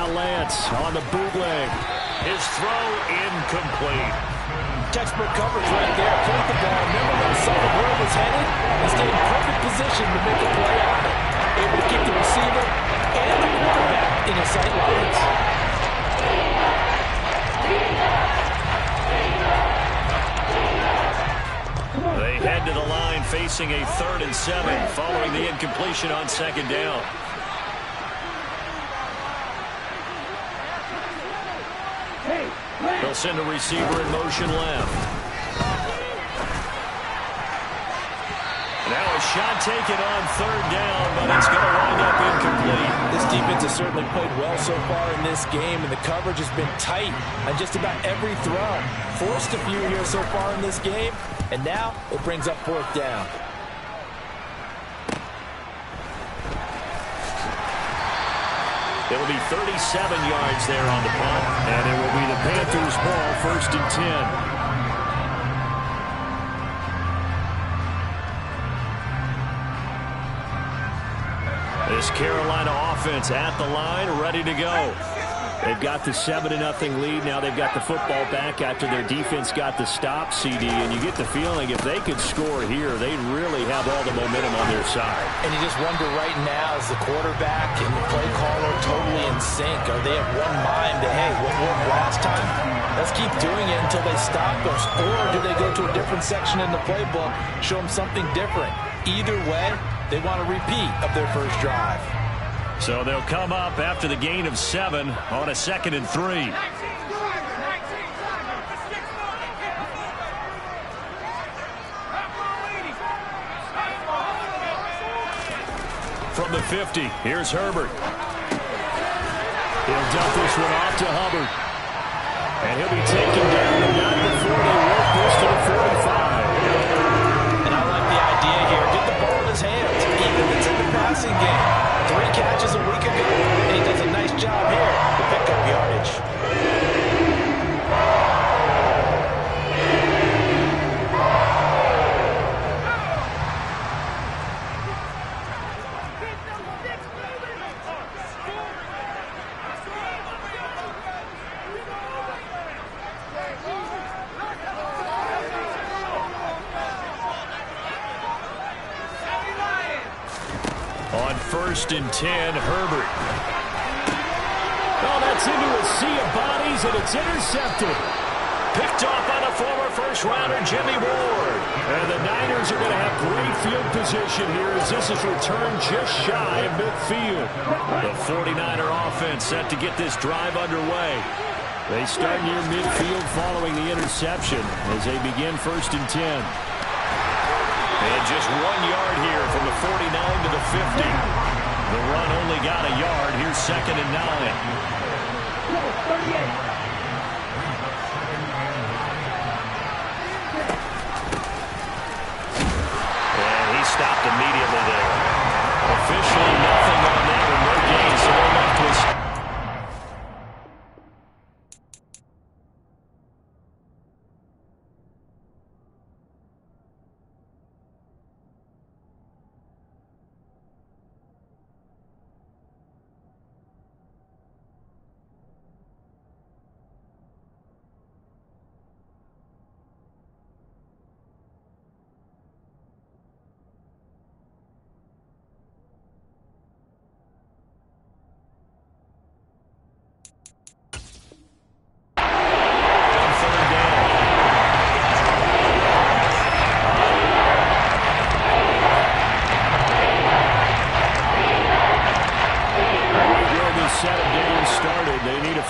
Now Lance on the bootleg. His throw incomplete. Textbook coverage right there. Put the ball. Remember when saw where it was headed and stayed in perfect position to make a play on it. Able to keep the receiver and the quarterback in his sight lines. They head to the line facing a 3rd and 7 following the incompletion on 2nd down. They'll send a receiver in motion left. Now a shot taken on 3rd down, but it's going to wind up incomplete. This defense has certainly played well so far in this game, and the coverage has been tight on just about every throw. Forced a few here so far in this game, and now it brings up 4th down. It'll be 37 yards there on the punt, and it will be the Panthers' ball, 1st and 10. This Carolina offense at the line, ready to go. They've got the 7-0 lead. Now they've got the football back after their defense got the stop, CD. And you get the feeling if they could score here, they'd really have all the momentum on their side. And you just wonder right now, is the quarterback and the play caller totally in sync? Are they of one mind that, hey, what worked last time? Let's keep doing it until they stop us. Or do they go to a different section in the playbook, show them something different? Either way, they want a repeat of their first drive. So they'll come up after the gain of 7 on a 2nd and 3. From the 50, here's Herbert. He'll dump this one off to Hubbard. And he'll be taken down, but not before they work this to the 45. And I like the idea here. Get the ball in his hands, even if it's in the passing game. 3 catches a week ago, and he does a nice job here to pick up yardage. On 1st and 10, Herbert. Oh, that's into a sea of bodies, and it's intercepted. Picked off by the former first-rounder, Jimmy Ward. And the Niners are going to have great field position here as this is returned just shy of midfield. The 49er offense set to get this drive underway. They start near midfield following the interception as they begin 1st and 10. And just 1 yard here from the 49 to the 50. The run only got a yard. Here's 2nd and 9. Stopped immediately there. Officially nothing on that with no gain, so they're left with...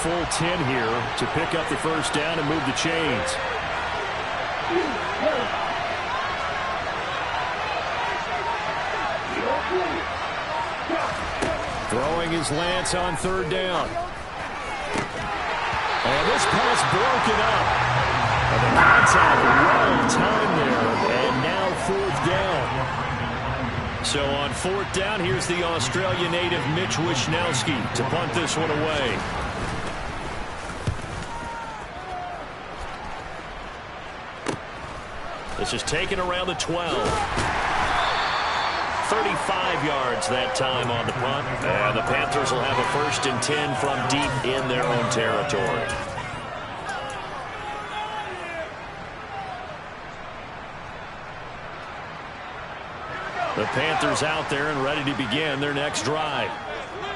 Full 10 here to pick up the first down and move the chains. Throwing is Lance on 3rd down. And this pass broken up. And the contact well timed there. And now 4th down. So on 4th down, here's the Australia native Mitch Wishnowsky to punt this one away. This is taken around the 12. 35 yards that time on the punt. And the Panthers will have a 1st and 10 from deep in their own territory. The Panthers out there and ready to begin their next drive.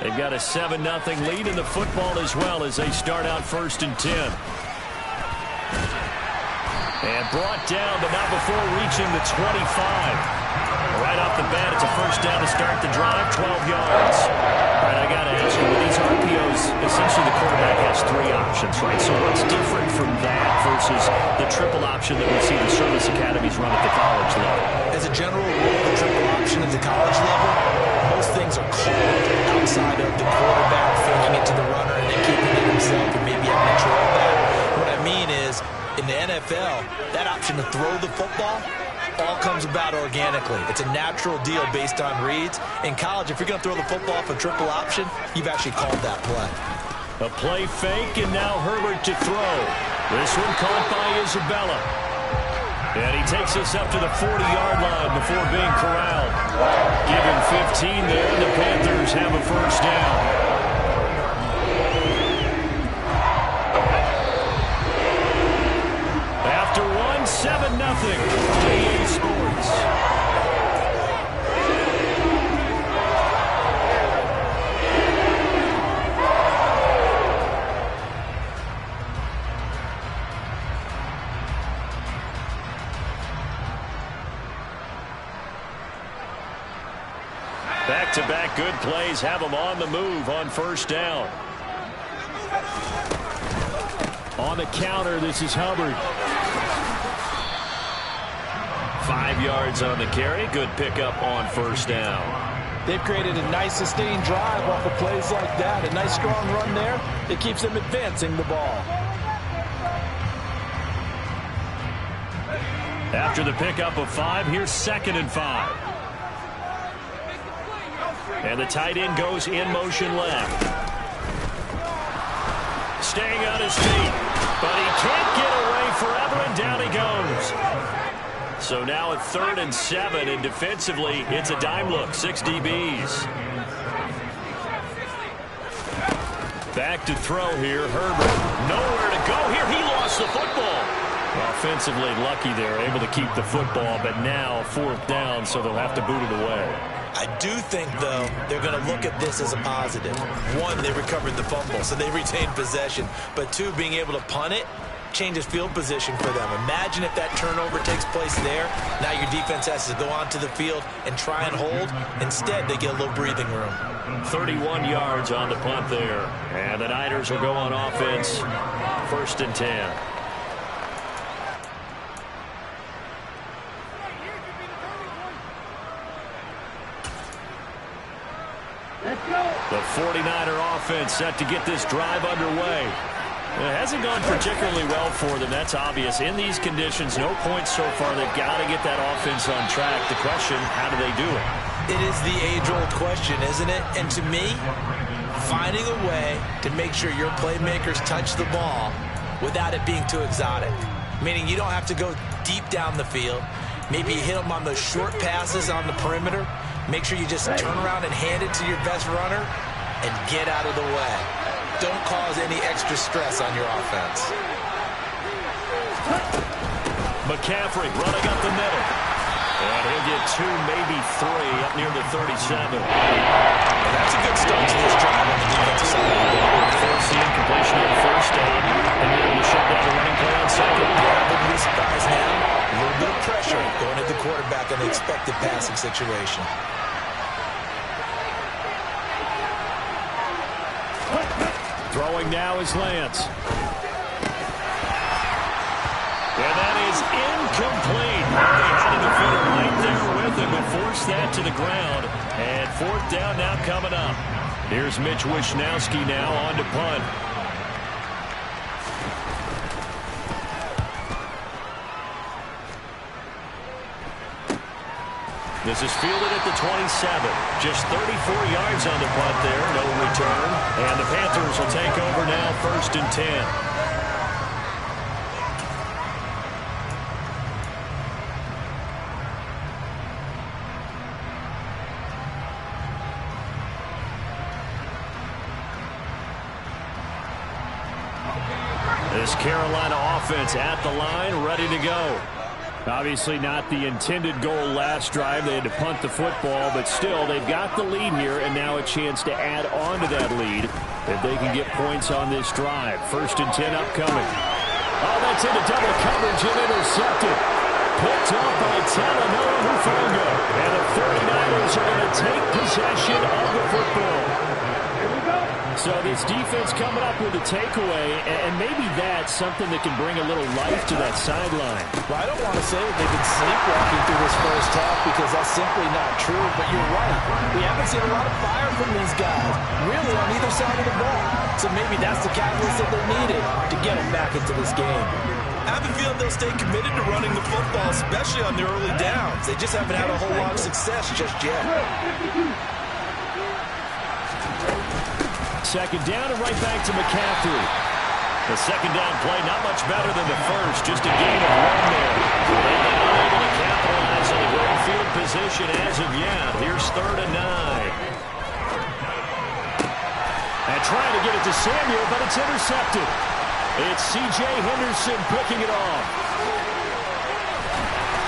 They've got a 7-0 lead in the football as well as they start out 1st and 10. And brought down, but not before reaching the 25. Right off the bat, it's a 1st down to start the drive, 12 yards. All right, I got to ask you, with these RPOs, essentially the quarterback has 3 options, right? So what's different from that versus the triple option that we see the service academies run at the college level? As a general rule, the triple option at the college level, most things are called outside of the quarterback throwing it to the runner and then keeping it himself and maybe having a trail back. What I mean is, in the NFL, that option to throw the football all comes about organically. It's a natural deal based on reads. In college, if you're going to throw the football for triple option, you've actually called that play. A play fake, and now Herbert to throw. This one caught by Isabella. And he takes us up to the 40-yard line before being corralled. Give him 15 there, and the Panthers have a 1st down. After 7-0, EA Sports. Back-to-back good plays have them on the move on 1st down. On the counter, this is Hubbard. 5 yards on the carry. Good pickup on 1st down. They've created a nice sustained drive off of plays like that. A nice strong run there. It keeps them advancing the ball. After the pickup of 5, here's 2nd and 5. And the tight end goes in motion left. Staying on his feet. But he can't get away forever, and down he goes. So now at 3rd and 7, and defensively, it's a dime look, 6 DBs. Back to throw here, Herbert. Nowhere to go here. He lost the football. Offensively lucky there, able to keep the football, but now 4th down, so they'll have to boot it away. I do think, though, they're going to look at this as a positive. 1, they recovered the fumble, so they retained possession. But 2, being able to punt it changes field position for them. Imagine if that turnover takes place there. Now your defense has to go onto the field and try and hold. Instead, they get a little breathing room. 31 yards on the punt there. And the Niners will go on offense. 1st and 10. The 49er offense set to get this drive underway. It hasn't gone particularly well for them. That's obvious. In these conditions, no points so far. They've got to get that offense on track. The question, how do they do it? It is the age-old question, isn't it? And to me, finding a way to make sure your playmakers touch the ball without it being too exotic. Meaning you don't have to go deep down the field. Maybe hit them on those short passes on the perimeter. Make sure you just turn around and hand it to your best runner and get out of the way. Don't cause any extra stress on your offense. McCaffrey running up the middle. And he'll get 2, maybe 3 up near the 37. And that's a good start to this drive on the defensive side of the ball. Forcing completion on 1st down. And they're able to shut down the running play on 2nd. Yeah, wouldn't be surprised now. A little bit of pressure going at the quarterback in the expected passing situation. Throwing now is Lance. And that is incomplete. They had a defender right there with him and forced that to the ground. And 4th down now coming up. Here's Mitch Wishnowsky now on to punt. This is fielded at the 27. Just 34 yards on the punt there. No return. And the Panthers will take over now 1st and 10. This Carolina offense at the line, ready to go. Obviously not the intended goal last drive. They had to punt the football, but still, they've got the lead here, and now a chance to add on to that lead if they can get points on this drive. 1st and 10 upcoming. Oh, that's into double coverage and intercepted. Picked off by Talanoa Hufanga. And the 49ers are going to take possession of the football. So this defense coming up with a takeaway, and maybe that's something that can bring a little life to that sideline. Well, I don't want to say that they've been sleepwalking through this first half because that's simply not true, but you're right. We haven't seen a lot of fire from these guys, really on either side of the ball. So maybe that's the catalyst that they needed to get them back into this game. I have a feeling they'll stay committed to running the football, especially on the early downs. They just haven't had a whole lot of success just yet. 2nd down and right back to McCaffrey. The 2nd down play not much better than the first, just a gain of 1 there. They've been unable to capitalize on the great field position as of yet. Here's 3rd and 9. And trying to get it to Samuel, but it's intercepted. It's C.J. Henderson picking it off.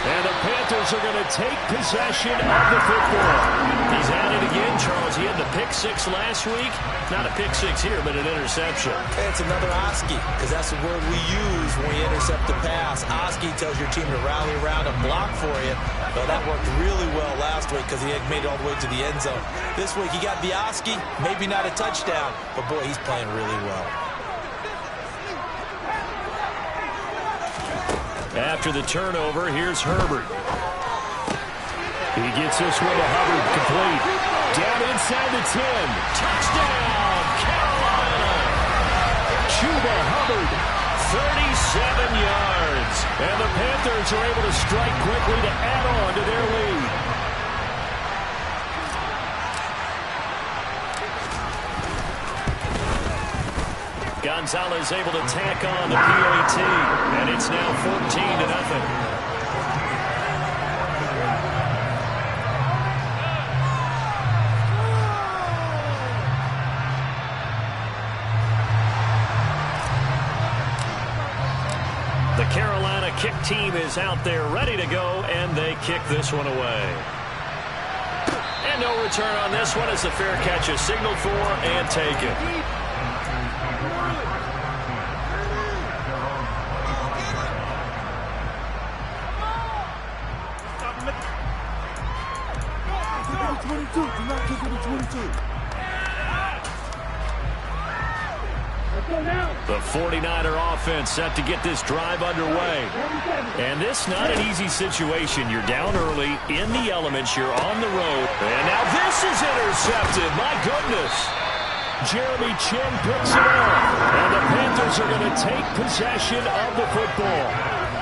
And the Panthers are going to take possession of the football. He's at it again, Charles. He had the pick 6 last week. Not a pick 6 here, but an interception. It's another Oski, because that's the word we use when we intercept the pass. Oski tells your team to rally around and block for you. But that worked really well last week because he had made it all the way to the end zone. This week he got the Oski, maybe not a touchdown, but boy, he's playing really well. After the turnover, here's Herbert. He gets this one to Hubbard, complete. Down inside the 10. Touchdown, Carolina! Chuba Hubbard, 37 yards. And the Panthers are able to strike quickly to add on to their lead. Gonzalez able to tack on the PAT, and it's now 14-0. The Carolina kick team is out there ready to go, and they kick this one away. And no return on this one as the fair catch is signaled for and taken. The 49er offense set to get this drive underway. And this not an easy situation. You're down early, in the elements, you're on the road. And now this is intercepted. My goodness. Jeremy Chinn picks it up. And the Panthers are going to take possession of the football.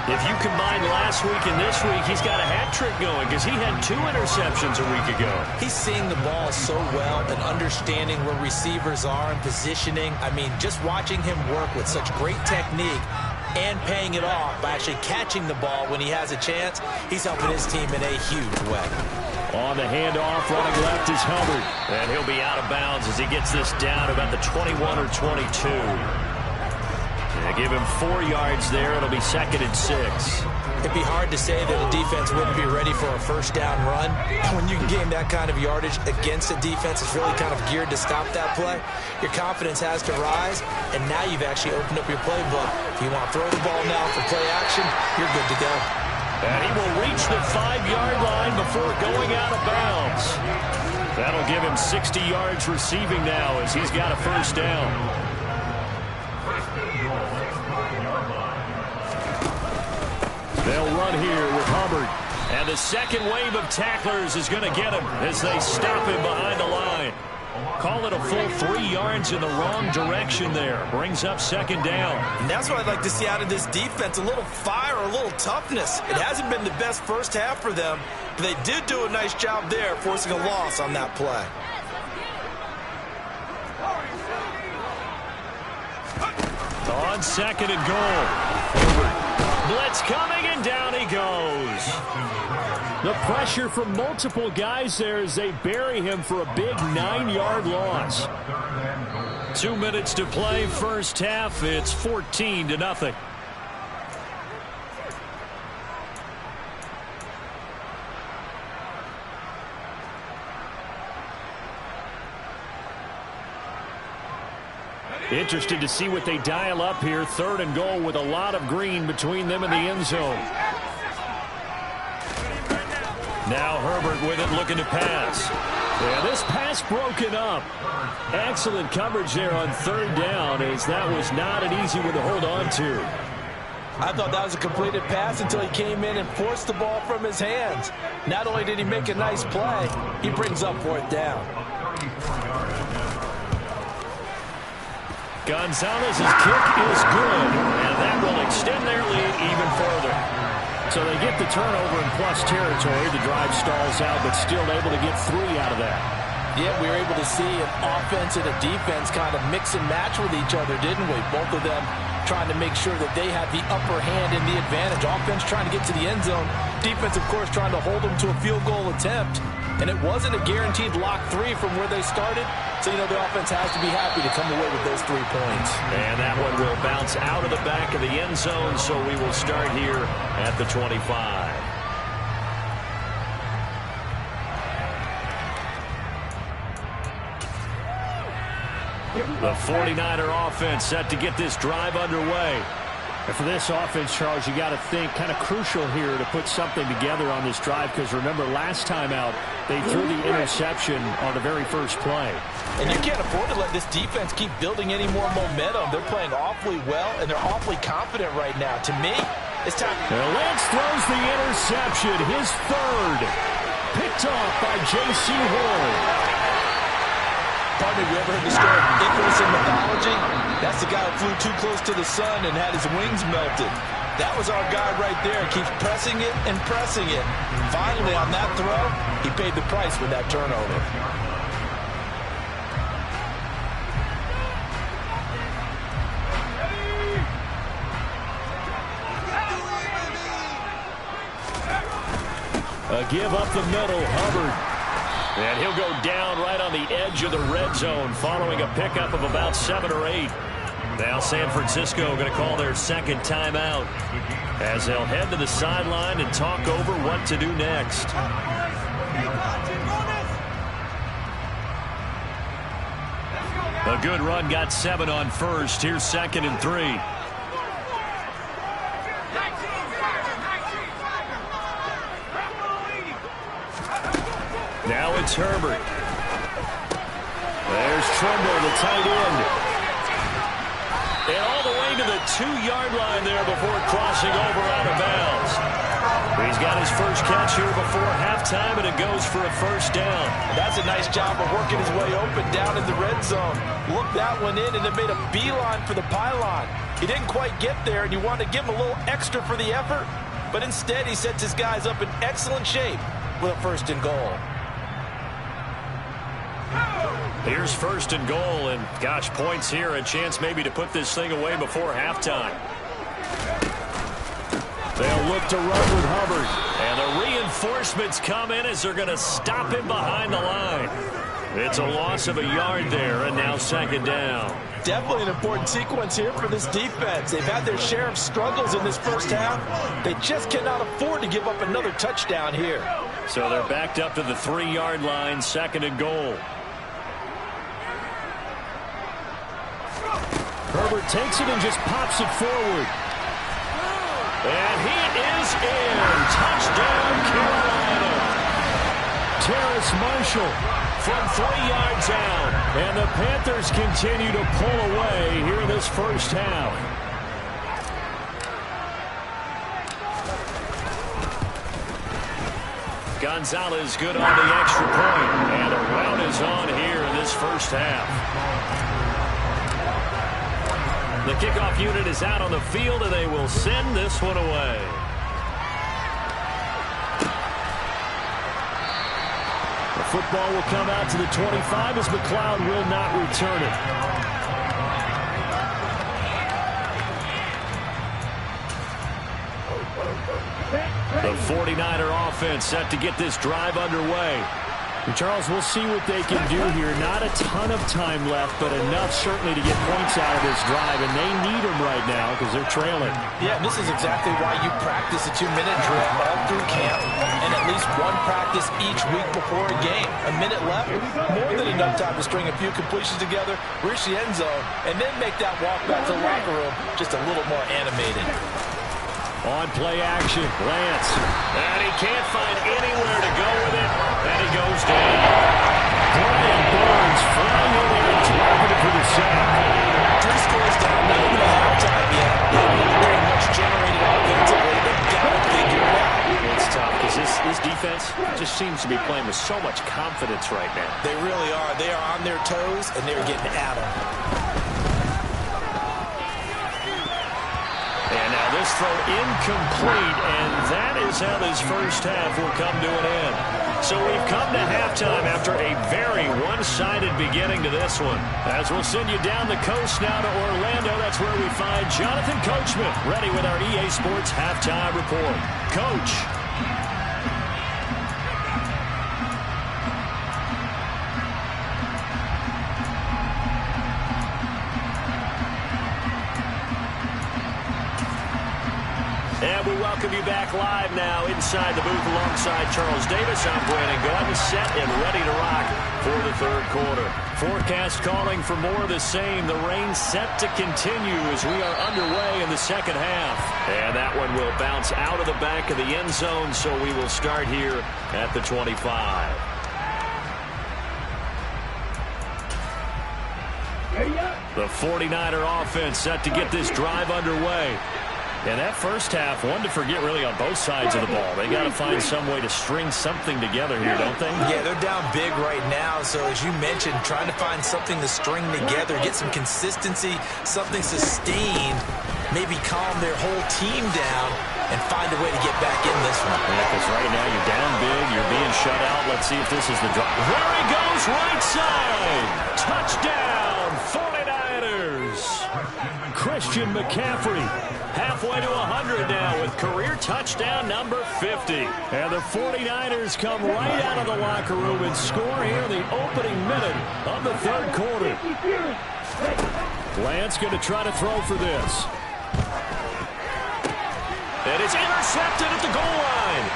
If you combine last week and this week, he's got a hat trick going because he had 2 interceptions a week ago. He's seeing the ball so well and understanding where receivers are and positioning. I mean, just watching him work with such great technique and paying it off by actually catching the ball when he has a chance, he's helping his team in a huge way. On the handoff, running left is Hubbard. And he'll be out of bounds as he gets this down about the 21 or 22. They give him 4 yards there. It'll be 2nd and 6. It'd be hard to say that a defense wouldn't be ready for a first down run. When you can gain that kind of yardage against a defense that's really kind of geared to stop that play, your confidence has to rise, and now you've actually opened up your playbook. If you want to throw the ball now for play action, you're good to go. And he will reach the 5-yard line before going out of bounds. That'll give him 60 yards receiving now as he's got a first down. They'll run here with Hubbard. And the second wave of tacklers is going to get him as they stop him behind the line. Call it a full 3 yards in the wrong direction there. Brings up 2nd down. And that's what I'd like to see out of this defense. A little fire, a little toughness. It hasn't been the best first half for them, but they did do a nice job there, forcing a loss on that play. On 2nd and goal. Blitz coming, and down he goes. The pressure from multiple guys there as they bury him for a big 9-yard loss. 2 minutes to play first half. It's 14-0. Interested to see what they dial up here. 3rd and goal with a lot of green between them and the end zone. Now Herbert with it, looking to pass. Yeah, this pass broken up. Excellent coverage there on 3rd down, as that was not an easy one to hold on to. I thought that was a completed pass until he came in and forced the ball from his hands. Not only did he make a nice play, he brings up 4th down. Gonzalez's kick is good, and that will extend their lead even further. So they get the turnover in plus territory. The drive stalls out, but still able to get 3 out of that. Yeah, we were able to see an offense and a defense kind of mix and match with each other, didn't we? Both of them trying to make sure that they have the upper hand and the advantage. Offense trying to get to the end zone. Defense, of course, trying to hold them to a field goal attempt. And it wasn't a guaranteed lock 3 from where they started. So, the offense has to be happy to come away with those 3 points. And that one will bounce out of the back of the end zone, so we will start here at the 25. The 49er offense set to get this drive underway. And for this offense, Charles, you got to think kind of crucial here to put something together on this drive, because remember last time out they threw the interception on the very first play. And you can't afford to let this defense keep building any more momentum. They're playing awfully well, and they're awfully confident right now. To me, it's time. Now Lance throws the interception, his 3rd. Picked off by J.C. Horn. Partner, you ever heard the story of Icarus in mythology? That's the guy who flew too close to the sun and had his wings melted. That was our guy right there. Keeps pressing it and pressing it. Finally, on that throw, he paid the price with that turnover. A give up the middle, Hubbard. And he'll go down right on the edge of the red zone following a pickup of about 7 or 8. Now San Francisco going to call their 2nd timeout as they'll head to the sideline and talk over what to do next. A good run, got 7 on first. Here's 2nd and 3. Now it's Herbert. There's Trimble, the tight end. And all the way to the 2-yard line there before crossing over out of bounds. He's got his first catch here before halftime, and it goes for a 1st down. That's a nice job of working his way open down in the red zone. Looked that one in, and it made a beeline for the pylon. He didn't quite get there, and you want to give him a little extra for the effort, but instead he sets his guys up in excellent shape with a 1st and goal. Here's 1st and goal, and gosh, points here, a chance maybe to put this thing away before halftime. They'll look to run with Hubbard, and the reinforcements come in as they're going to stop him behind the line. It's a loss of a yard there, and now 2nd down. Definitely an important sequence here for this defense. They've had their share of struggles in this first half. They just cannot afford to give up another touchdown here. So they're backed up to the 3-yard line, 2nd and goal. Herbert takes it and just pops it forward. And he is in. Touchdown, Carolina. Terrace Marshall from 3 yards out. And the Panthers continue to pull away here in this first half. Gonzalez good on the extra point. And a rout is on here in this first half. The kickoff unit is out on the field, and they will send this one away. The football will come out to the 25 as McLeod will not return it. The 49er offense set to get this drive underway. And Charles, we'll see what they can do here. Not a ton of time left, but enough certainly to get points out of this drive, and they need them right now because they're trailing. Yeah, this is exactly why you practice a 2-minute drill all through camp and at least one practice each week before a game. A minute left, more than enough time to string a few completions together, reach the end zone, and then make that walk back to the locker room just a little more animated. On play action, Lance. And he can't find anywhere to go with it. And he goes down. Brian Burns flying in there and dropping it for the sack. 3 scores down, not even a halftime yet. Not getting much generated offensively. They've got to figure it out. It's tough because this defense just seems to be playing with so much confidence right now. They really are. They are on their toes, and they're getting at them. And now this throw incomplete, and that is how this first half will come to an end. So we've come to halftime after a very one-sided beginning to this one. As we'll send you down the coast now to Orlando, that's where we find Jonathan Coachman ready with our EA Sports Halftime Report. Coach. And we welcome you back live now inside the booth alongside Charles Davis. I'm Brandon Gaudin, set and ready to rock for the third quarter. Forecast calling for more of the same. The rain set to continue as we are underway in the second half. And that one will bounce out of the back of the end zone, so we will start here at the 25. The 49er offense set to get this drive underway. And that first half, one to forget really on both sides of the ball. They got to find some way to string something together here, don't they? Yeah, they're down big right now. So as you mentioned, trying to find something to string together, get some consistency, something sustained, maybe calm their whole team down and find a way to get back in this one. Yeah, because right now you're down big, you're being shut out. Let's see if this is the drop. There he goes, right side. Touchdown, 49ers. Christian McCaffrey. Halfway to 100 now with career touchdown number 50. And the 49ers come right out of the locker room and score here in the opening minute of the third quarter. Lance going to try to throw for this. And it's intercepted at the goal line.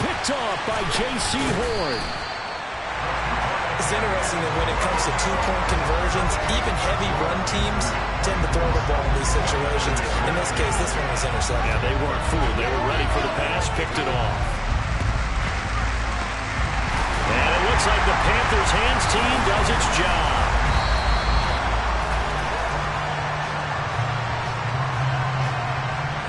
Picked off by J.C. Horn. It's interesting that when it comes to two-point conversions, even heavy run teams tend to throw the ball in these situations. In this case, this one was intercepted. Yeah, they weren't fooled. They were ready for the pass, picked it off. And it looks like the Panthers' hands team does its job.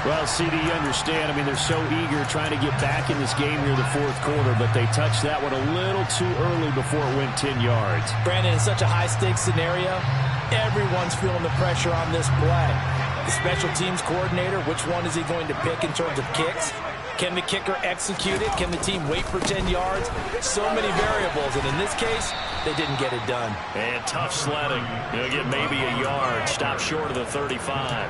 Well, CD, you understand. I mean, they're so eager trying to get back in this game here in the fourth quarter, but they touched that one a little too early before it went 10 yards. Brandon, in such a high-stakes scenario, everyone's feeling the pressure on this play. The special teams coordinator, which one is he going to pick in terms of kicks? Can the kicker execute it? Can the team wait for 10 yards? So many variables, and in this case, they didn't get it done. And tough sledding. They'll get maybe a yard. Stop short of the 35.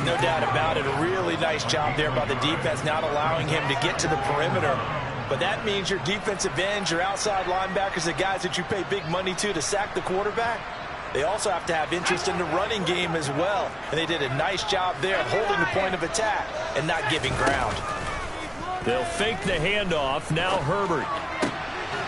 No doubt about it. A really nice job there by the defense, not allowing him to get to the perimeter. But that means your defensive ends, your outside linebackers, the guys that you pay big money to sack the quarterback, they also have to have interest in the running game as well. And they did a nice job there holding the point of attack and not giving ground. They'll fake the handoff. Now Herbert.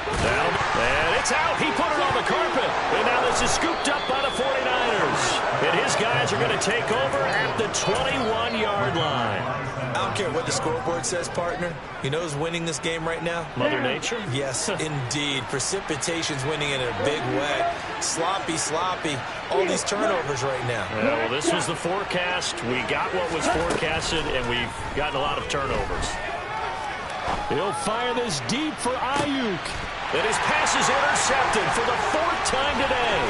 Down, and it's out. He put it on the carpet. And now this is scooped up by the 49ers. And his guys are going to take over at the 21-yard line. I don't care what the scoreboard says, partner. You know who's winning this game right now? Mother Nature? Yes, indeed. Precipitation's winning in a big way. Sloppy, sloppy. All these turnovers right now. Yeah, well, this was the forecast. We got what was forecasted, and we've gotten a lot of turnovers. He'll fire this deep for Ayuk. And his pass is intercepted for the fourth time today.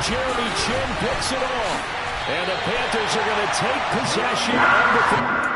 Jeremy Chinn picks it off. And the Panthers are going to take possession of the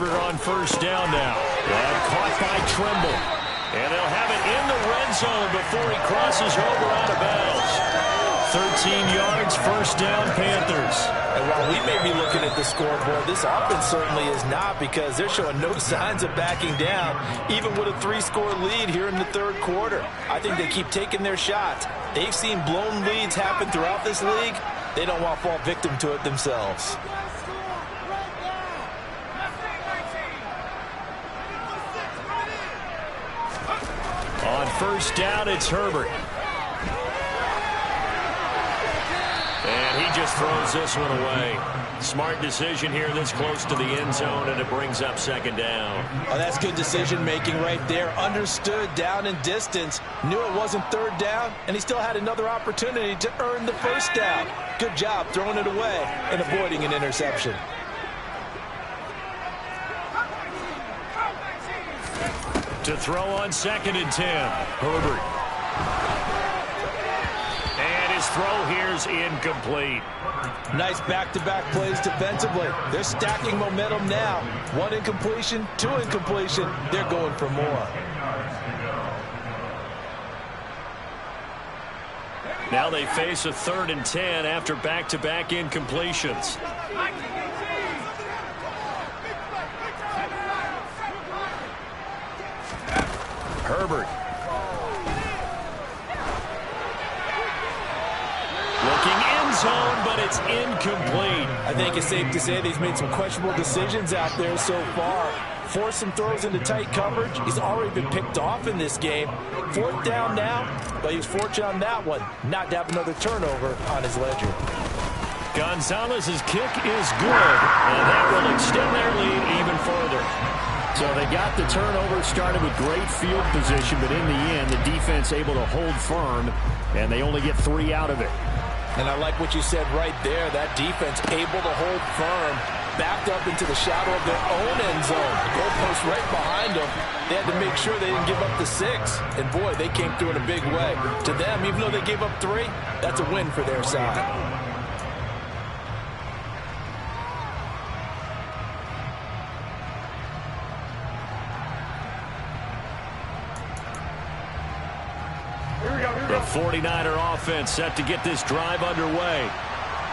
Herbert on first down now. And caught by Trimble. And they'll have it in the red zone before he crosses over out of bounds. 13 yards, first down, Panthers. And while we may be looking at the scoreboard, this offense certainly is not, because they're showing no signs of backing down, even with a 3-score lead here in the third quarter. I think they keep taking their shots. They've seen blown leads happen throughout this league. They don't want to fall victim to it themselves. On first down, it's Herbert. And he just throws this one away. Smart decision here this close to the end zone, and it brings up second down. Oh, that's good decision-making right there. Understood down and distance. Knew it wasn't third down, and he still had another opportunity to earn the first down. Good job throwing it away and avoiding an interception. To throw on 2nd and 10, Herbert. And his throw here's incomplete. Nice back-to-back plays defensively. They're stacking momentum now. 1 incompletion, 2 incompletion. They're going for more. Now they face a 3rd and 10 after back-to-back incompletions. Herbert. Looking end zone, but it's incomplete. I think it's safe to say that he's made some questionable decisions out there so far. Forced some throws into tight coverage. He's already been picked off in this game. 4th down now, but he was fortunate on that one not to have another turnover on his ledger. Gonzalez's kick is good, and that will extend their lead even further. So they got the turnover, started with great field position, but in the end, the defense able to hold firm, and they only get 3 out of it. And I like what you said right there. That defense able to hold firm, backed up into the shadow of their own end zone. The goalpost right behind them. They had to make sure they didn't give up the 6. And boy, they came through in a big way. To them, even though they gave up 3, that's a win for their side. The 49er offense set to get this drive underway.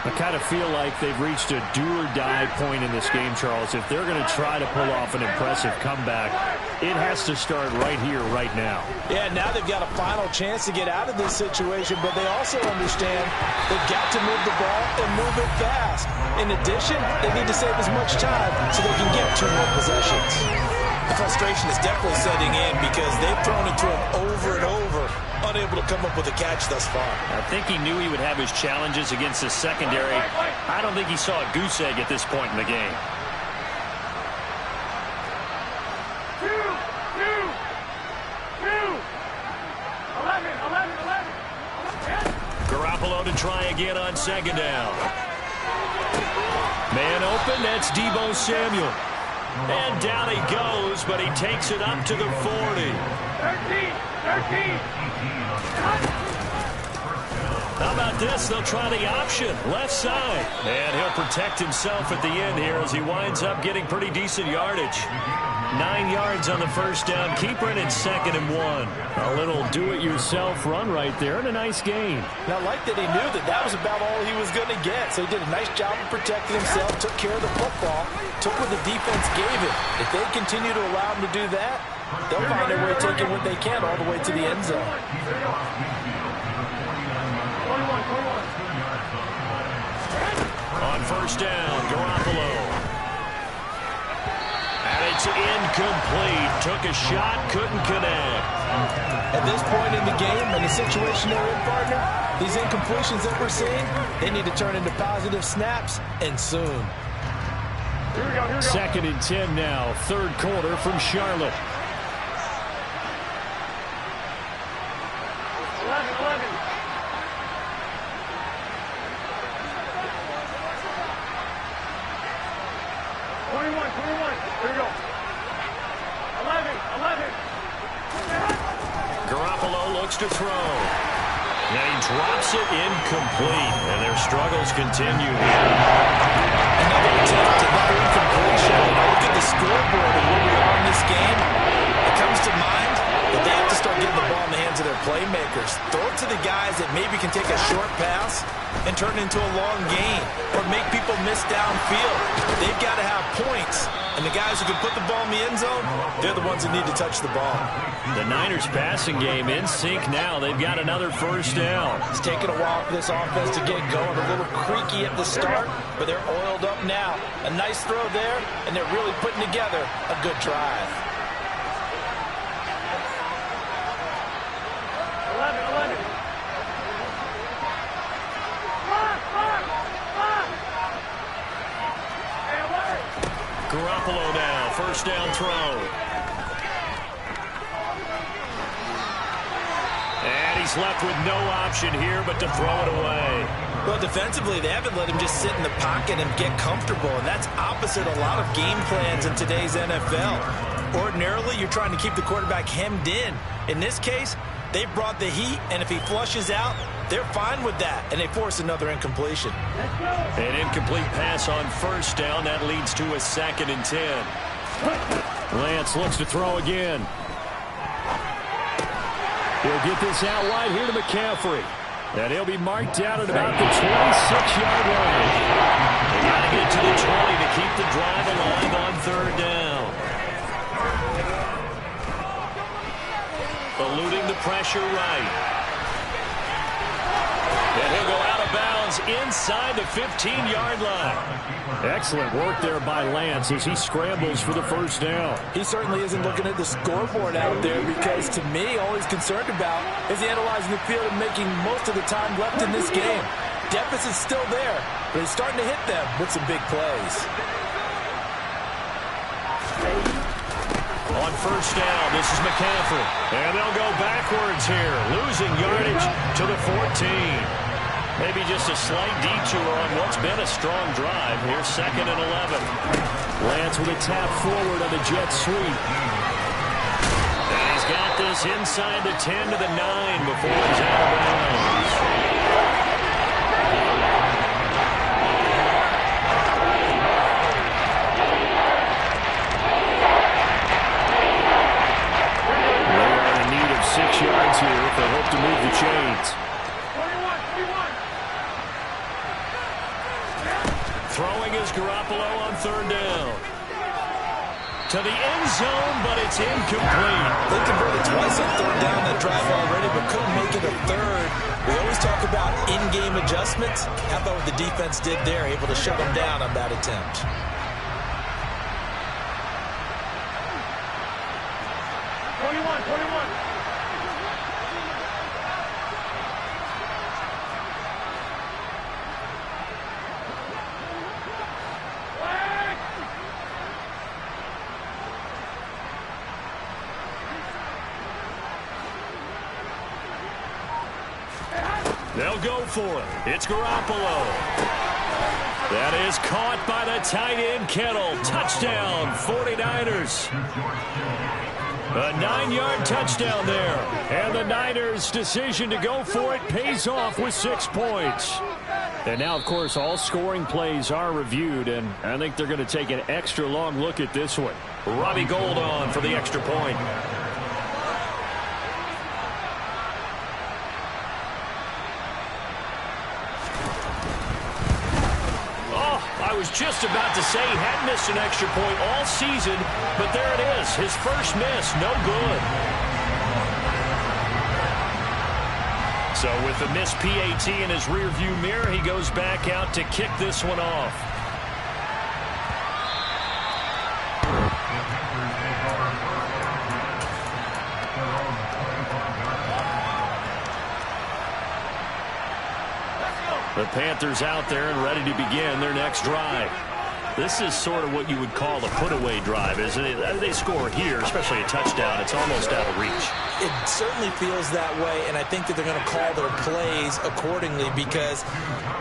I kind of feel like they've reached a do-or-die point in this game, Charles. If they're going to try to pull off an impressive comeback, it has to start right here, right now. Yeah, now they've got a final chance to get out of this situation, but they also understand they've got to move the ball and move it fast. In addition, they need to save as much time so they can get 2 more possessions. The frustration is definitely setting in because they've thrown it to him over and over, unable to come up with a catch thus far. I think he knew he would have his challenges against the secondary. I don't think he saw a goose egg at this point in the game. Garoppolo to try again on 2nd down. Man open, that's Deebo Samuel. And down he goes, but he takes it up to the 40. 13. How about this? They'll try the option, left side. And he'll protect himself at the end here as he winds up getting pretty decent yardage. 9 yards on the first down. Keeper in 2nd and 1. A little do-it-yourself run right there and a nice gain. Now, I like that he knew that that was about all he was going to get. So he did a nice job of protecting himself, took care of the football, took what the defense gave him. If they continue to allow him to do that, they'll find their way taking what they can all the way to the end zone. On first down, Garoppolo. And it's incomplete. Took a shot, couldn't connect. At this point in the game, and the situation they're in, partner, these incompletions that we're seeing, they need to turn into positive snaps, and soon. Here we go. 2nd and 10 now, 3rd quarter from Charlotte. 11. 21. Here we go. 11. Garoppolo looks to throw. And he drops it incomplete, and their struggles continue here. Another attempt, another incompletion. Look at the scoreboard and where we are in this game. It comes to mind that they have to start getting the ball in the hands of their playmakers. Throw it to the guys that maybe can take a short pass and turn it into a long gain or make people miss downfield. They've got to have points. And the guys who can put the ball in the end zone, they're the ones that need to touch the ball. The Niners passing game in sync now. They've got another first down. It's taken a while for this offense to get going. A little creaky at the start, but they're oiled up now. A nice throw there, and they're really putting together a good drive. 11. Garoppolo now, first down throw. And he's left with no option here but to throw it away. Well, defensively, they haven't let him just sit in the pocket and get comfortable, and that's opposite a lot of game plans in today's NFL. Ordinarily, you're trying to keep the quarterback hemmed in. In this case, they brought the heat, and if he flushes out, they're fine with that, and they force another incompletion. An incomplete pass on first down. That leads to a 2nd and 10. Lance looks to throw again. He'll get this out wide here to McCaffrey. And he'll be marked down at about the 26-yard line. They got to get to the 20 to keep the drive alive on 3rd down. Eluding the pressure right. And he'll go out of bounds inside the 15-yard line. Excellent work there by Lance as he scrambles for the first down. He certainly isn't looking at the scoreboard out there because, to me, all he's concerned about is analyzing the field and making most of the time left in this game. Deficit's still there, but he's starting to hit them with some big plays. On first down, this is McCaffrey. And they'll go backwards here, losing yardage to the 14. Maybe just a slight detour on what's been a strong drive. Here's 2nd and 11. Lance with a tap forward on the jet sweep. And he's got this inside the 10 to the 9 before he's out of bounds. They are in need of 6 yards here if they hope to move the chains. Throwing is Garoppolo on 3rd down. To the end zone, but it's incomplete. They converted twice on 3rd down that drive already, but couldn't make it a 3rd. We always talk about in-game adjustments. How about what the defense did there, able to shut them down on that attempt. They'll go for it. It's Garoppolo. That is caught by the tight end, Kittle. Touchdown, 49ers. A 9-yard touchdown there. And the Niners' decision to go for it pays off with 6 points. And now, of course, all scoring plays are reviewed, and I think they're going to take an extra long look at this one. Robbie Gould on for the extra point. I was just about to say he hadn't missed an extra point all season, but there it is. His first miss, no good. So with the missed PAT in his rearview mirror, he goes back out to kick this one off. The Panthers out there and ready to begin their next drive. This is sort of what you would call a put-away drive, isn't it? They score here, especially a touchdown. It's almost out of reach. It certainly feels that way, and I think that they're going to call their plays accordingly, because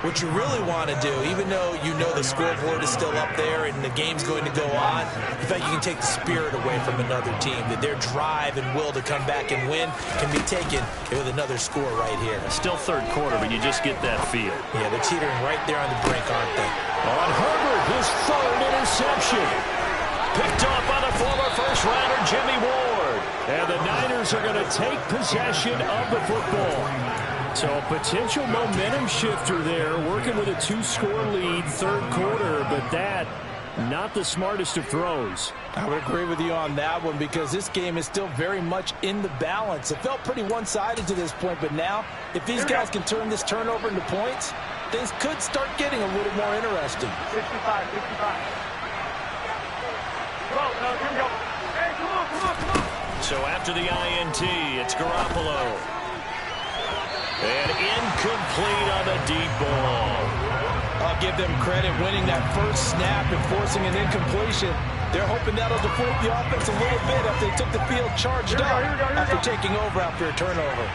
what you really want to do, even though you know the scoreboard is still up there and the game's going to go on, in fact, you can take the spirit away from another team, that their drive and will to come back and win can be taken with another score right here. Still third quarter, but you just get that feel. Yeah, they're teetering right there on the brink, aren't they? On Herbert, his third interception. Picked off by the former first-rounder Jimmy Ward. And the Niners are going to take possession of the football. So a potential momentum shifter there, working with a 2-score lead, third quarter, but that, not the smartest of throws. I would agree with you on that one, because this game is still very much in the balance. It felt pretty one-sided to this point, but now, if these guys can turn this turnover into points, things could start getting a little more interesting. 65. Come on, here we go. Hey, come on. So after the INT, it's Garoppolo. And incomplete on the deep ball. I'll give them credit winning that first snap and forcing an incompletion. They're hoping that'll deflate the offense a little bit after they took the field charged up after taking over after a turnover.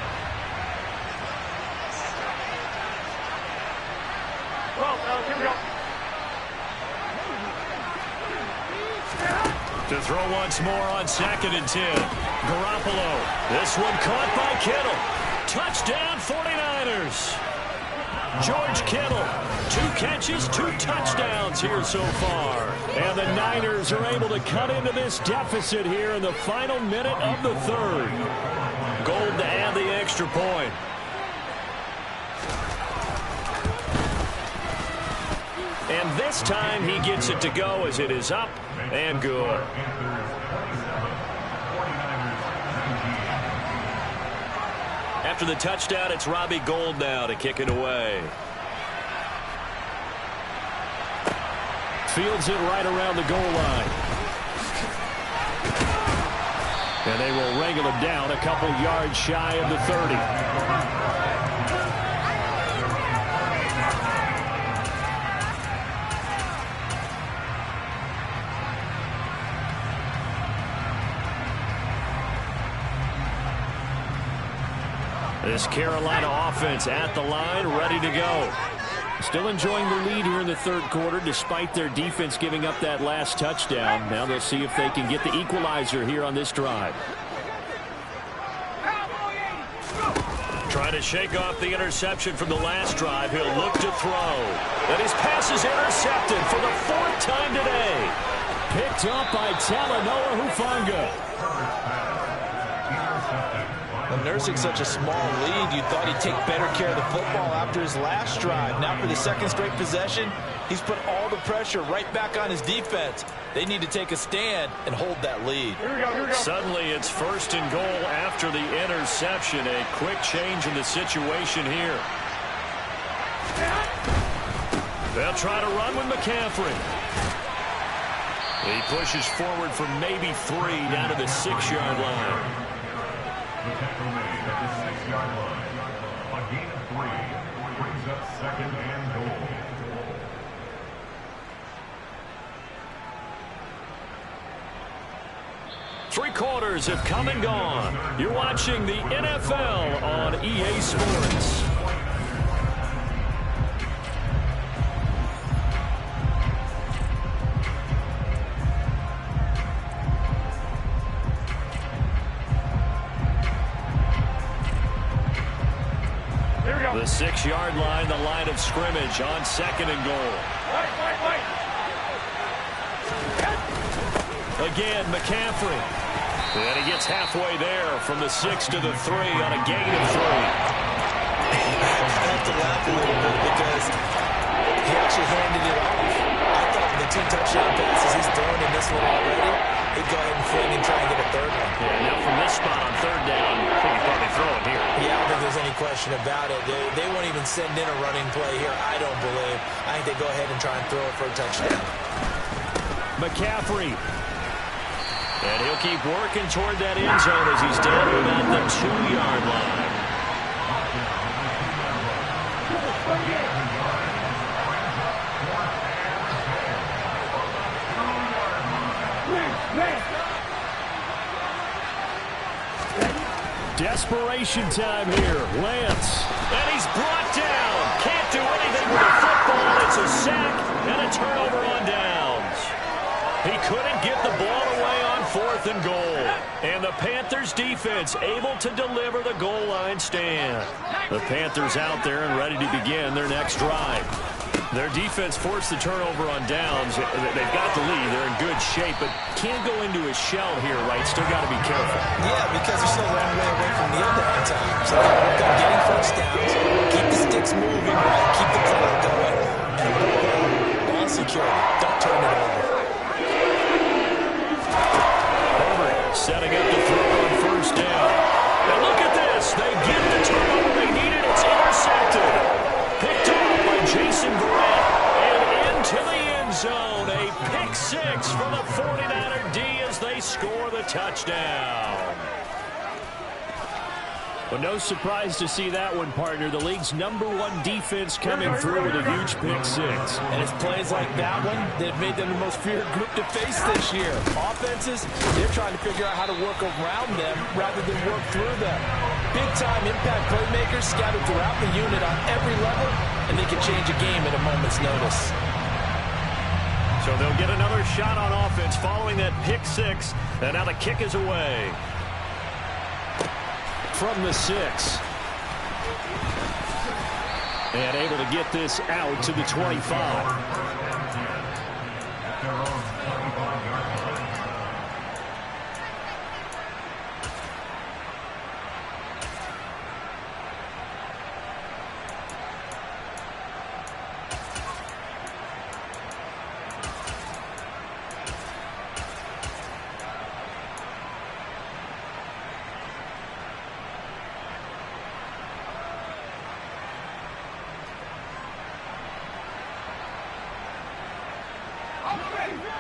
Here we go. To throw once more on 2nd and 10. Garoppolo. This one caught by Kittle. Touchdown 49ers. George Kittle. 2 catches, 2 touchdowns here so far. And the Niners are able to cut into this deficit here in the final minute of the third. Gold to add the extra point. And this time he gets it to go as it is up and good. After the touchdown, it's Robbie Gould now to kick it away. Fields it right around the goal line. And they will wrangle him down a couple yards shy of the 30. This Carolina offense at the line, ready to go. Still enjoying the lead here in the third quarter, despite their defense giving up that last touchdown. Now they'll see if they can get the equalizer here on this drive. Trying to shake off the interception from the last drive. He'll look to throw. And his pass is intercepted for the 4th time today. Picked up by Talanoa Hufanga. Nursing such a small lead, you thought he'd take better care of the football after his last drive. Now for the 2nd straight possession, he's put all the pressure right back on his defense. They need to take a stand and hold that lead. Here we go. Suddenly it's 1st and goal after the interception. A quick change in the situation here. They'll try to run with McCaffrey. He pushes forward for maybe 3 down to the 6-yard line. McCaffrey at the 6-yard line. A gain of 3 brings up 2nd and goal. Three quarters have come and gone. You're watching the NFL on EA Sports. The 6-yard line, the line of scrimmage on 2nd and goal. Again, McCaffrey. And he gets halfway there from the 6 to the 3 on a gain of 3. I have to laugh a little bit because he actually handed it off. I thought the 2 touchdown passes he's thrown in this one already, he'd go ahead and fling and try and get a 3rd one. Yeah, now from this spot on 3rd down, I think he's probably throwing here. Yeah, I don't think there's any question about it. They won't even send in a running play here, I don't believe. I think they go ahead and try and throw it for a touchdown. McCaffrey. And he'll keep working toward that end zone as he's down to about the 2-yard line. Desperation time here. Lance. And he's brought down. Can't do anything with the football. It's a sack and a turnover on downs. He couldn't get the ball away on 4th and goal. And the Panthers defense able to deliver the goal line stand. The Panthers out there and ready to begin their next drive. Their defense forced the turnover on downs. They've got the lead. They're in good shape, but can't go into a shell here, right? Still got to be careful. Yeah, because they're still a long way away from kneel down time. So they work on getting first downs, keep the sticks moving, right? Keep the clock going, and ball security. Don't turn it over. Herbert setting up to throw on 1st down. And look at this. They get the turnover they needed. It's intercepted. Picked off by Jason Verrett. And into the end zone. A pick 6 for the 49er D as they score the touchdown. Well, no surprise to see that one, partner. The league's #1 defense coming through with a huge pick 6. And it's plays like that one that have made them the most feared group to face this year. Offenses, they're trying to figure out how to work around them rather than work through them. Big-time impact playmakers scattered throughout the unit on every level, and they can change a game at a moment's notice. So they'll get another shot on offense following that pick 6, and now the kick is away. From the 6. And able to get this out to the 25.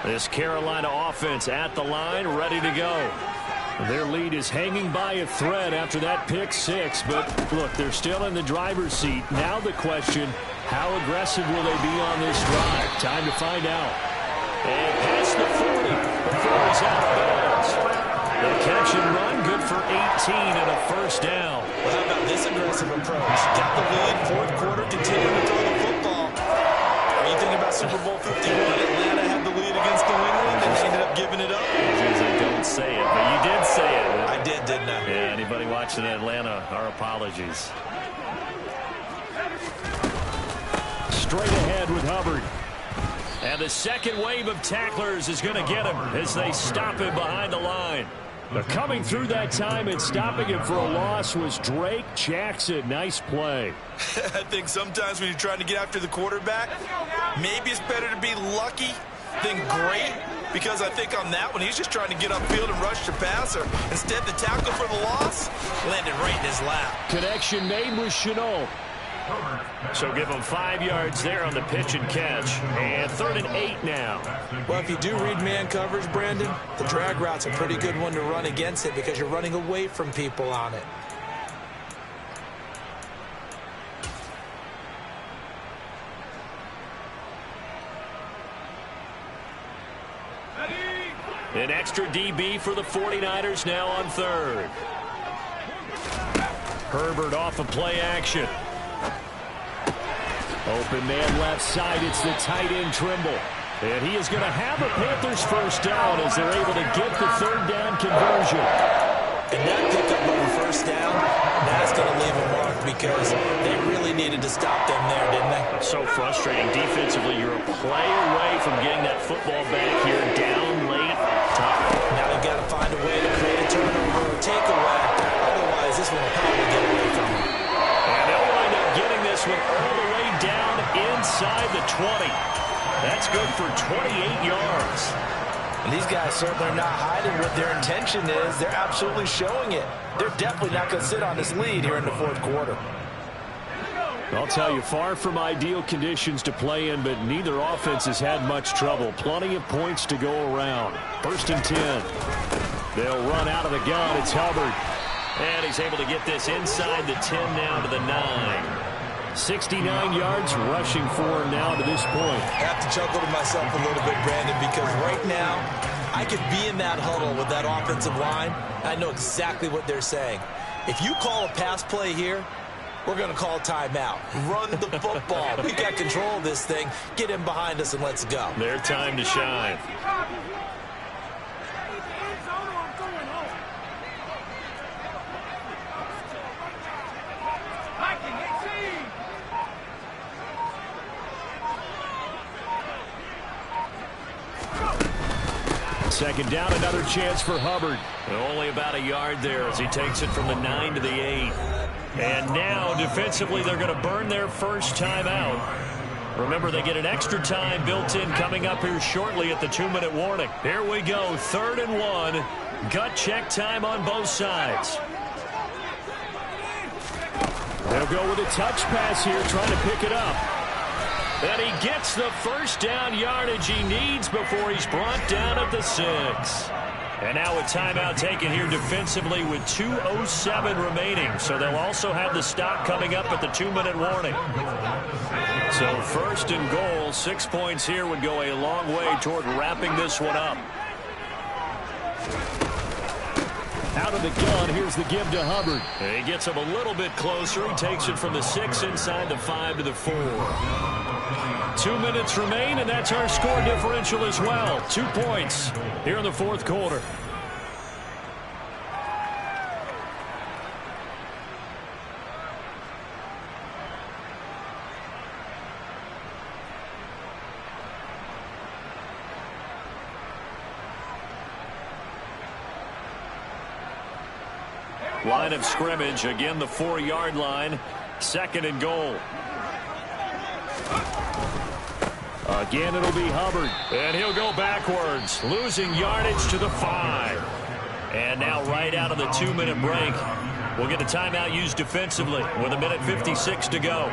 This Carolina offense at the line, ready to go. Their lead is hanging by a thread after that pick 6, but look, they're still in the driver's seat. Now the question, how aggressive will they be on this drive? Time to find out. And past the 40 before he's out of bounds. The catch and run, good for 18 and a 1st down. Well, how about this aggressive approach? Got the lead, 4th quarter, continuing to throw the football. Are you thinking about Super Bowl 51? Atlanta had the lead against New England, and they ended up giving it up. Don't say it, but you did say it. I did, didn't I? Yeah, anybody watching Atlanta, our apologies. Straight ahead with Hubbard. And the second wave of tacklers is going to get him as they stop him behind the line. But coming through that time and stopping him for a loss was Drake Jackson. Nice play. I think sometimes when you're trying to get after the quarterback, maybe it's better to be lucky than great, because I think on that one, he's just trying to get upfield and rush the passer. Instead, the tackle for the loss landed right in his lap. Connection made with Shenault. So give him 5 yards there on the pitch and catch. And 3rd and 8 now. Well, if you do read man coverage, Brandon, the drag route's a pretty good one to run against it because you're running away from people on it. An extra DB for the 49ers now on 3rd. Herbert off of play action. Open man left side. It's the tight end Trimble. And he is going to have a Panthers 1st down as they're able to get the 3rd down conversion. And that pickup of a 1st down, that's going to leave a mark because they really needed to stop them there, didn't they? So frustrating. Defensively, you're a play away from getting that football back here down late. Tough. Now you've got to find a way to create a turnover or takeaway. Otherwise, this one will probably get away from them. And they'll wind up getting this one all the way down inside the 20. That's good for 28 yards. And these guys certainly are not hiding what their intention is. They're absolutely showing it. They're definitely not going to sit on this lead here in the 4th quarter. I'll tell you, far from ideal conditions to play in, but neither offense has had much trouble. Plenty of points to go around. 1st and 10. They'll run out of the gun. It's Hubbard. And he's able to get this inside the 10 now to the 9. 69 yards rushing for him now to this point. I have to chuckle to myself a little bit, Brandon, because right now I could be in that huddle with that offensive line. I know exactly what they're saying. If you call a pass play here, we're going to call timeout. Run the football. We've got control of this thing. Get him behind us and let's go. Their time to shine. Second down, another chance for Hubbard. Only about a yard there as he takes it from the 9 to the 8. And now, defensively, they're going to burn their first time out. Remember, they get an extra time built in coming up here shortly at the 2-minute warning. Here we go, 3rd and 1. Gut check time on both sides. They'll go with a touch pass here, trying to pick it up. And he gets the first down yardage he needs before he's brought down at the 6. And now a timeout taken here defensively with 2:07 remaining. So they'll also have the stop coming up at the 2-minute warning. So 1st and goal, 6 points here would go a long way toward wrapping this one up. Out of the gun, here's the give to Hubbard. And he gets him a little bit closer. He takes it from the 6 inside the 5 to the 4. 2 minutes remain, and that's our score differential as well. 2 points here in the 4th quarter. Line of scrimmage, again the 4-yard line. 2nd and goal. Again, it'll be Hubbard. And he'll go backwards, losing yardage to the 5. And now right out of the 2-minute break, we'll get a timeout used defensively with 1:56 to go.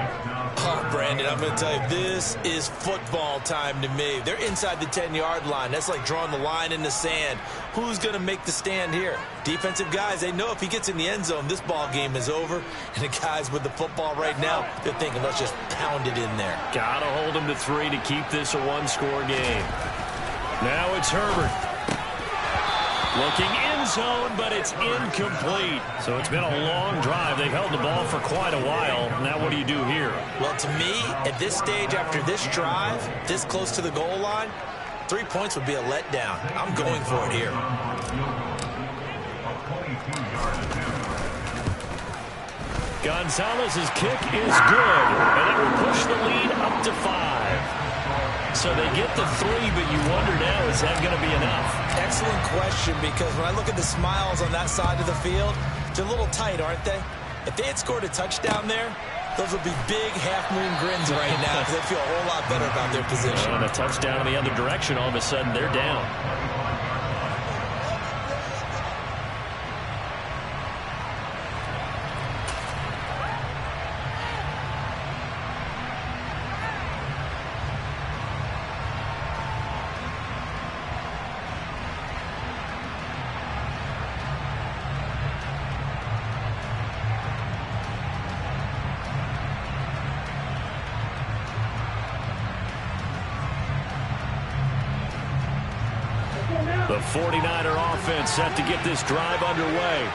Oh, Brandon, I'm going to tell you, this is football time to me. They're inside the 10-yard line. That's like drawing the line in the sand. Who's going to make the stand here? Defensive guys, they know if he gets in the end zone, this ball game is over. And the guys with the football right now, they're thinking, let's just pound it in there. Got to hold him to 3 to keep this a 1-score game. Now it's Herbert. Looking end zone, but it's incomplete. So it's been a long drive. They've held the ball for quite a while. Now what do you do here? Well, to me, at this stage, after this drive, this close to the goal line, 3 points would be a letdown. I'm going for it here. Gonzalez's kick is good, and it will push the lead up to 5. So they get the 3, but you wonder now, is that going to be enough? Excellent question, because when I look at the smiles on that side of the field, they're a little tight, aren't they? If they had scored a touchdown there, those would be big half-moon grins right now because they feel a whole lot better about their position. And a touchdown in the other direction, all of a sudden they're down. The 49er offense set to get this drive underway.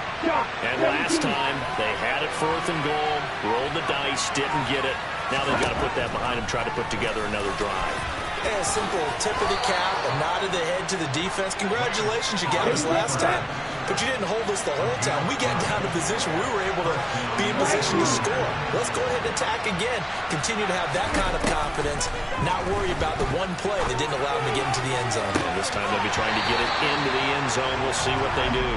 And last time, they had it 4th and goal, rolled the dice, didn't get it. Now they've got to put that behind them, try to put together another drive. A simple tip of the cap, a nod of the head to the defense. Congratulations, you got us last time, but you didn't hold us the whole time. We got down to position. We were able to be in position to score. Let's go ahead and attack again. Continue to have that kind of confidence, not worry about the one play that didn't allow them to get into the end zone. And this time they'll be trying to get it into the end zone. We'll see what they do.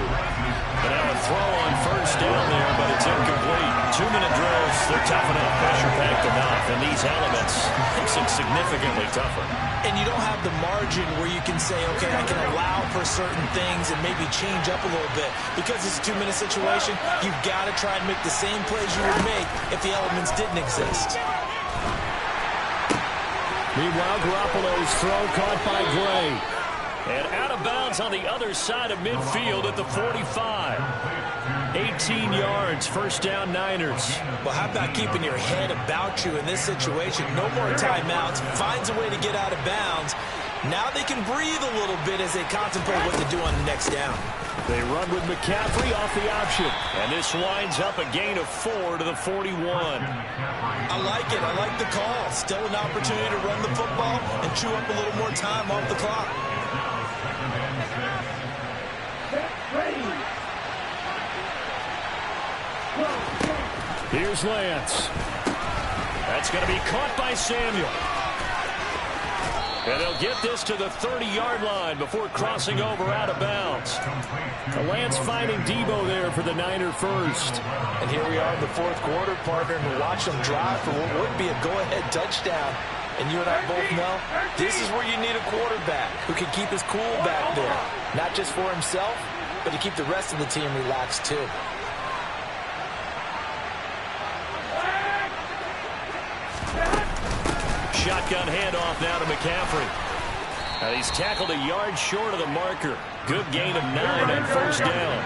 And now a throw on 1st down there, but it's incomplete. 2-minute drills, they're tough enough, pressure-packed enough, and these elements makes it significantly tougher. And you don't have the margin where you can say, okay, I can allow for certain things and maybe change up a little bit. Because it's a 2-minute situation, you've got to try and make the same plays you would make if the elements didn't exist. Meanwhile, Garoppolo's throw caught by Gray. And out of bounds on the other side of midfield at the 45. 18 yards, 1st down Niners. Well, how about keeping your head about you in this situation? No more timeouts. Finds a way to get out of bounds. Now they can breathe a little bit as they contemplate what to do on the next down. They run with McCaffrey off the option. And this winds up a gain of 4 to the 41. I like it. I like the call. Still an opportunity to run the football and chew up a little more time off the clock. Here's Lance. That's going to be caught by Samuel. And they'll get this to the 30-yard line before crossing over out of bounds. Lance finding Debo there for the Niner first. And here we are in the fourth quarter, partner, and we watch them drive for what would be a go-ahead touchdown. And you and I both know this is where you need a quarterback who can keep his cool back there. Not just for himself, but to keep the rest of the team relaxed too. Shotgun handoff now to McCaffrey. He's tackled a yard short of the marker. Good gain of 9 on first down.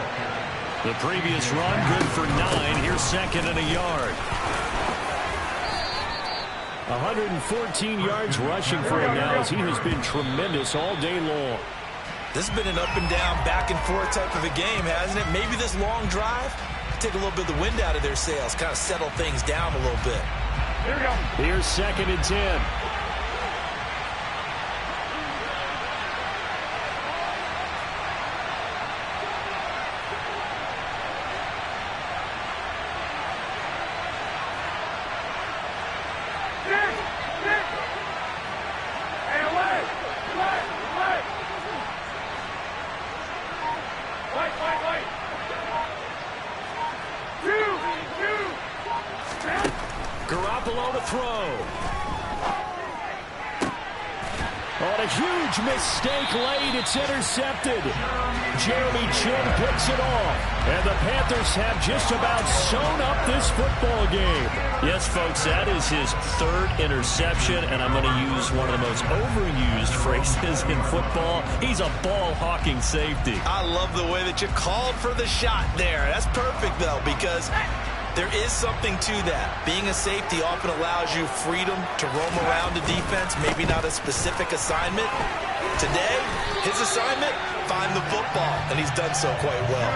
The previous run, good for 9. Here's second and a yard. 114 yards rushing for him now as he has been tremendous all day long. This has been an up and down, back and forth type of a game, hasn't it? Maybe this long drive take a little bit of the wind out of their sails, kind of settle things down a little bit. Here we go. Here's second and 10. Garoppolo to throw. On a huge mistake late, it's intercepted. Jeremy Chinn picks it off. And the Panthers have just about sewn up this football game. Yes, folks, that is his third interception, and I'm going to use one of the most overused phrases in football. He's a ball-hawking safety. I love the way that you called for the shot there. That's perfect, though, because there is something to that. Being a safety often allows you freedom to roam around the defense, maybe not a specific assignment. Today, his assignment, find the football, and he's done so quite well.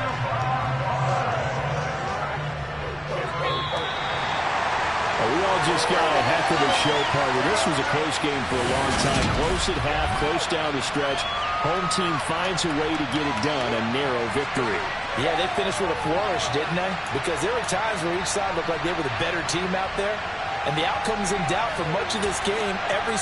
We all just got a heck of a show, partner. This was a close game for a long time. Close at half, close down the stretch. Home team finds a way to get it done, a narrow victory. Yeah, they finished with a flourish, didn't they? Because there were times where each side looked like they were the better team out there. And the outcome's in doubt for much of this game. Every